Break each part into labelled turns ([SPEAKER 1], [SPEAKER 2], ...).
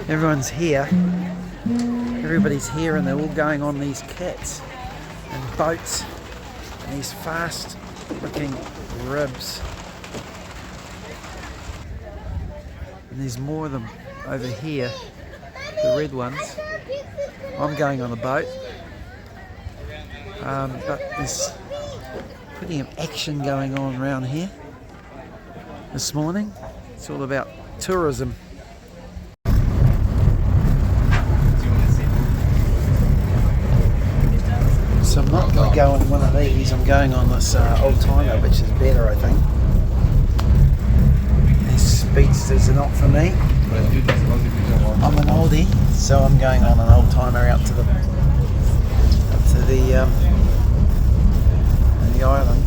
[SPEAKER 1] Everyone's here. Everybody's here and they're all going on these kits and boats and these fast looking ribs. And there's more of them over here, the red ones. I'm going on a boat, but there's plenty of action going on around here this morning. It's all about tourism. So I'm not going to go on one of these, I'm going on this old timer, which is better, I think. These speedsters are not for me. I'm an oldie, so I'm going on an old timer out to the island.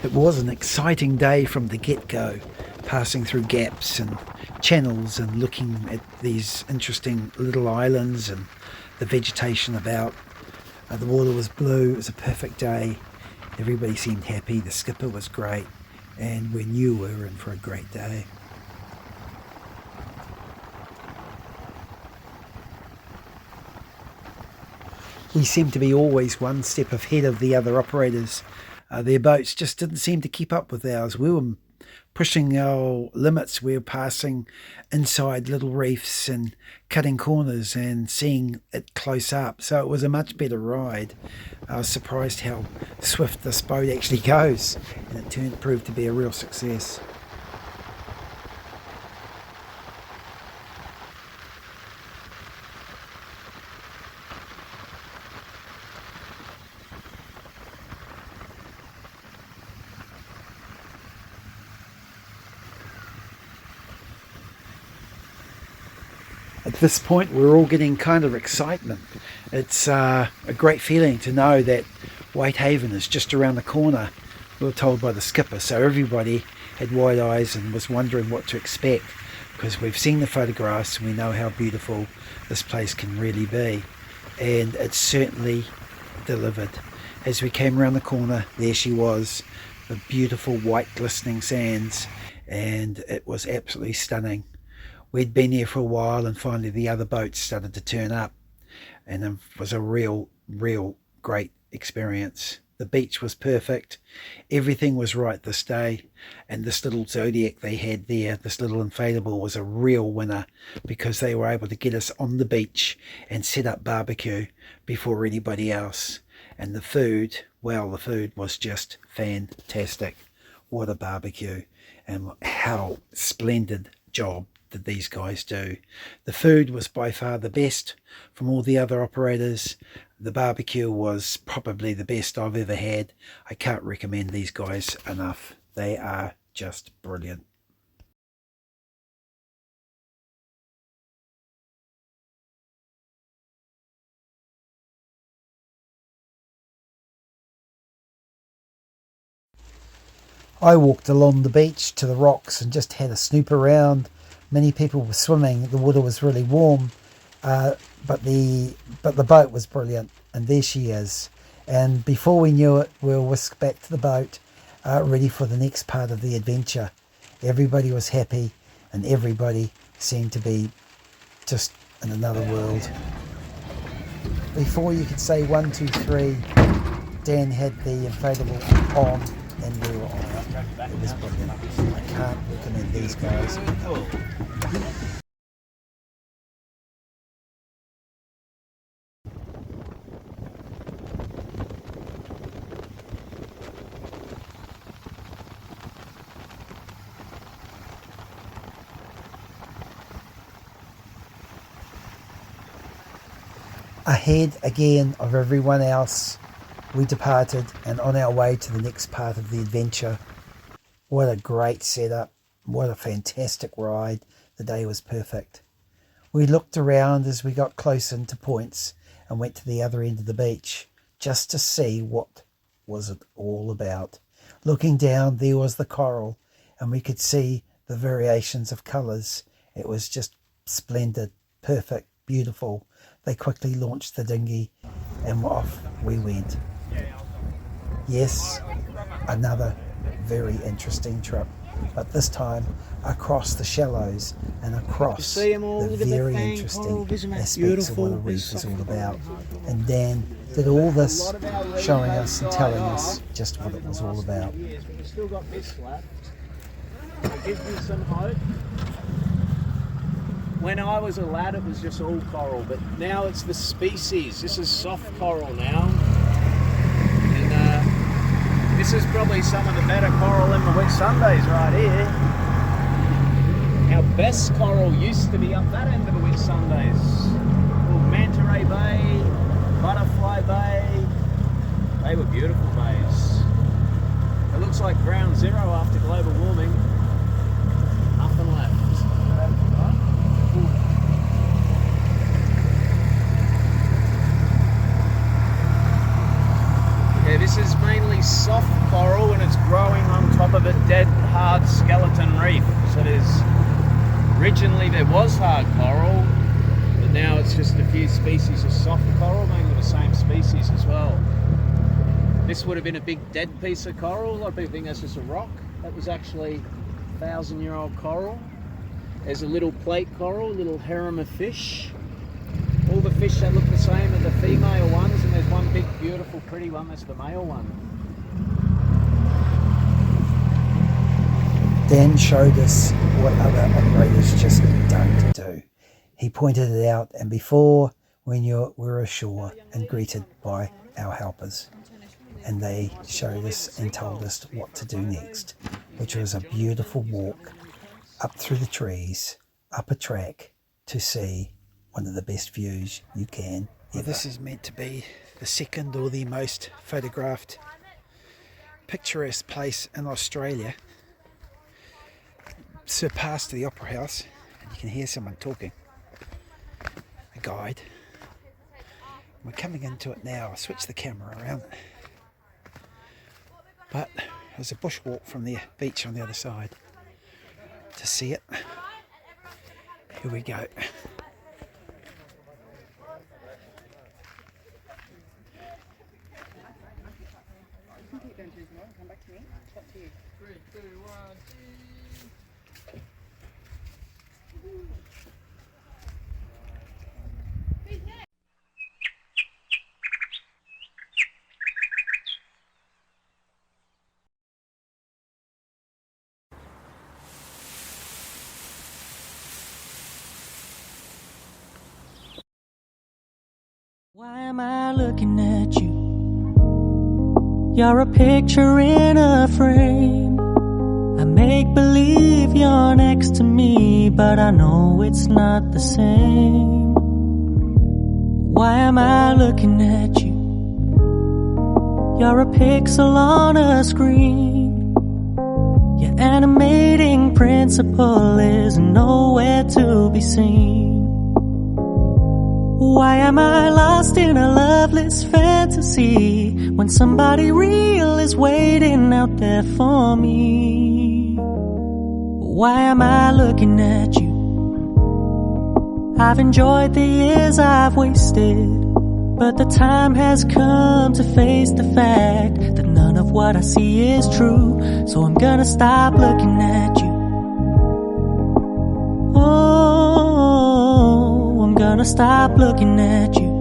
[SPEAKER 1] It was an exciting day from the get-go, passing through gaps and channels and looking at these interesting little islands and the vegetation about. The water was blue, it was a perfect day, everybody seemed happy, the skipper was great, and we knew we were in for a great day. We seemed to be always one step ahead of the other operators. Their boats just didn't seem to keep up with ours. We were pushing our limits. We were passing inside little reefs and cutting corners and seeing it close up. So it was a much better ride. I was surprised how swift this boat actually goes, and it proved to be a real success. At this point, we're all getting kind of excitement. It's a great feeling to know that Whitehaven is just around the corner. We were told by the skipper, so everybody had wide eyes and was wondering what to expect, because we've seen the photographs and we know how beautiful this place can really be, and it certainly delivered. As we came around the corner, there she was, the beautiful white glistening sands, and it was absolutely stunning. We'd been here for a while and finally the other boats started to turn up, and it was a real great experience. The beach was perfect, everything was right this day, and this little Zodiac they had there, this little inflatable, was a real winner because they were able to get us on the beach and set up barbecue before anybody else. And the food, well, the food was just fantastic. What a barbecue, and how splendid job did these guys do. The food was by far the best from all the other operators. The barbecue was probably the best I've ever had. I can't recommend these guys enough. They are just brilliant. I walked along the beach to the rocks and just had a snoop around. Many people were swimming. The water was really warm, but the boat was brilliant. And there she is. And before we knew it, we were whisked back to the boat, ready for the next part of the adventure. Everybody was happy, and everybody seemed to be just in another world. Before you could say 1, 2, 3, Dan had the inflatable on, and we were on it. It was brilliant. I can't recommend these guys enough. Ahead again of everyone else, we departed and on our way to the next part of the adventure. What a great setup. What a fantastic ride. The day was perfect. We looked around as we got close into points and went to the other end of the beach just to see what was it all about. Looking down, there was the coral, and we could see the variations of colours. It was just splendid, perfect, beautiful. They quickly launched the dinghy and off we went. Yes, another very interesting trip, but this time across the shallows and across the very interesting aspects of what a reef is all about. And Dan did all this showing us and telling us just what it was all about.
[SPEAKER 2] We've still got this left. It gives me some hope. When I was a lad, it was just all coral, but now it's the species. This is soft coral now. And this is probably some of the better coral in the Whitsundays right here. Our best coral used to be up that end of the Whitsundays. Called Manta Ray Bay, Butterfly Bay. They were beautiful bays. It looks like ground zero after global warming. Nothing left. Yeah, this is mainly soft coral and it's growing on top of a dead hard skeleton reef. So originally there was hard coral, but now it's just a few species of soft coral, mainly the same species as well. This would have been a big dead piece of coral. A lot of people think that's just a rock. That was actually 1,000-year-old coral. There's a little plate coral, a little harem of fish. All the fish that look the same are the female ones, and there's one big, beautiful, pretty one that's the male one.
[SPEAKER 1] Dan showed us what other operators just don't do. He pointed it out, and before we knew it, we were ashore and greeted by our helpers. And they showed us and told us what to do next, which was a beautiful walk up through the trees, up a track to see one of the best views you can ever. This is meant to be the second or the most photographed picturesque place in Australia, surpassed the Opera House, and you can hear someone talking, a guide. We're coming into it now. I'll switch the camera around. But there's a bushwalk from the beach on the other side. To see it, here we go.
[SPEAKER 3] Why am I looking at you? You're a picture in a frame. I make believe you're next to me, but I know it's not the same. Why am I looking at you? You're a pixel on a screen. Your animating principle is nowhere to be seen. Why am I lost in a loveless fantasy when somebody real is waiting out there for me? Why am I looking at you? I've enjoyed the years I've wasted, but the time has come to face the fact that none of what I see is true. So I'm gonna stop looking at you. Oh, I'm gonna stop looking at you.